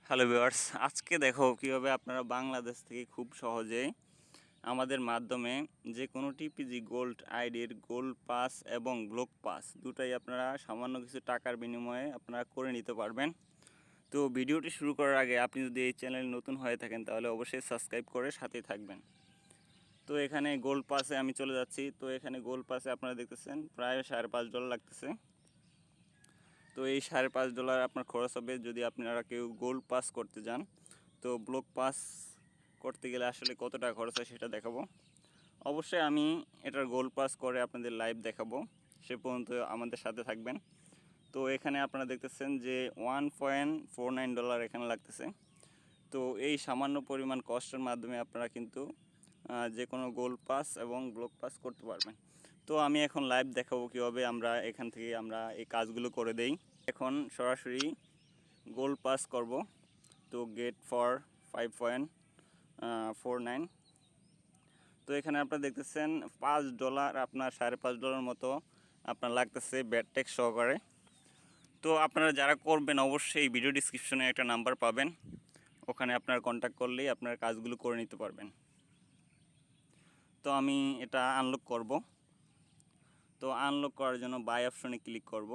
Hello viewers, আজকে দেখো কিভাবে আপনারা বাংলাদেশ থেকে খুব সহজে আমাদের মাধ্যমে যে কোনো টিপিজি গোল্ড আইডির গোল্ড পাস এবং ব্লক পাস দুটাই আপনারা সামান্য কিছু টাকার বিনিময়ে আপনারা করে নিতে পারবেন। তো ভিডিওটি শুরু করার আগে আপনি যদি এই চ্যানেল নতুন হয়ে থাকেন তাহলে অবশ্যই সাবস্ক্রাইব করে সাথেই থাকবেন। তো এখানে গোল্ড পাসে আমি চলে যাচ্ছি। তো এখানে গোল্ড পাসে আপনারা দেখতেছেন প্রায় $5.5 লাগতেছে। তো এই $5.5 আপনার খরচ হবে যদি আপনারা কেউ গোল্ড পাস করতে যান। তো ব্লক পাস করতে গেলে আসলে কত টাকা খরচ হয় সেটা দেখাবো। অবশ্যই আমি এটার গোল্ড পাস করে আপনাদের লাইভ দেখাবো, সে পর্যন্ত আমাদের সাথে থাকবেন। তো এখানে আপনারা দেখতেছেন যে $1.49 এখানে লাগতেছে। তো এই সামান্য পরিমাণ কষ্টের মাধ্যমে আপনারা কিন্তু যে কোনো গোল্ড পাস এবং ব্লক পাস করতে পারবেন। তো আমি এখন লাইভ দেখাবো কীভাবে আমরা এখান থেকে আমরা এই কাজগুলো করে দেই। এখন সরাসরি গোল্ড পাস করব। তো গেট ফর 5.49। তো এখানে আপনারা দেখতেছেন $5 আপনার $5.5 মতো আপনার লাগতেছে ব্যাট ট্যাক্স সহকারে। তো আপনারা যারা করবেন অবশ্যই ভিডিও ডিসক্রিপশনে একটা নাম্বার পাবেন, ওখানে আপনারা কন্ট্যাক্ট করলেই আপনার কাজগুলো করে নিতে পারবেন। তো আমি এটা আনলক করব। তো আনলক করার জন্য বাই অপশনে ক্লিক করব।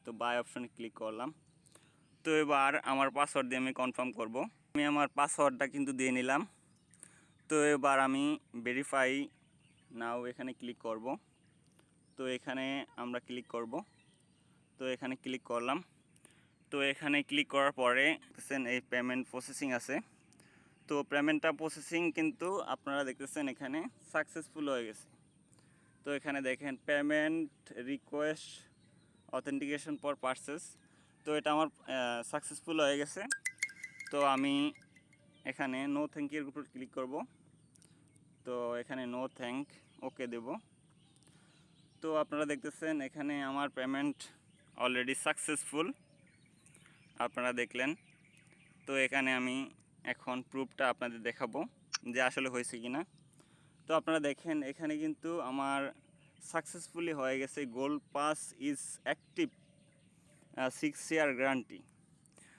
তো বাই অপশনে ক্লিক করলাম। তো এবার আমার পাসওয়ার্ড দিয়ে আমি কনফার্ম করব। আমি আমার পাসওয়ার্ডটা কিন্তু দিয়ে নিলাম। তো এবার আমি ভেরিফাই নাও এখানে ক্লিক করব। তো এখানে আমরা ক্লিক করব। তো এখানে ক্লিক করলাম। তো এখানে ক্লিক করার পরে দেখতেছেন এই পেমেন্ট প্রসেসিং আছে। তো পেমেন্টটা প্রসেসিং কিন্তু আপনারা দেখতেছেন এখানে সাকসেসফুল হয়ে গেছে। তো এখানে দেখেন payment request authentication for purchase. তো এটা আমার সাকসেসফুল হয়ে গেছে। তো আমি এখানে নো থ্যাংক ইউর উপর ক্লিক করব। তো এখানে নো থ্যাংক ওকে দেব। তো আপনারা দেখতেছেন এখানে আমার পেমেন্ট অলরেডি সাকসেসফুল, আপনারা দেখলেন। তো এখানে আমি এখন প্রুফটা আপনাদের দেখাবো যে আসলে হয়েছে কি না। তো আপনারা দেখেন এখানে কিন্তু আমার সাকসেসফুলি হয়ে গেছে। Gold pass is active 6 year guarantee.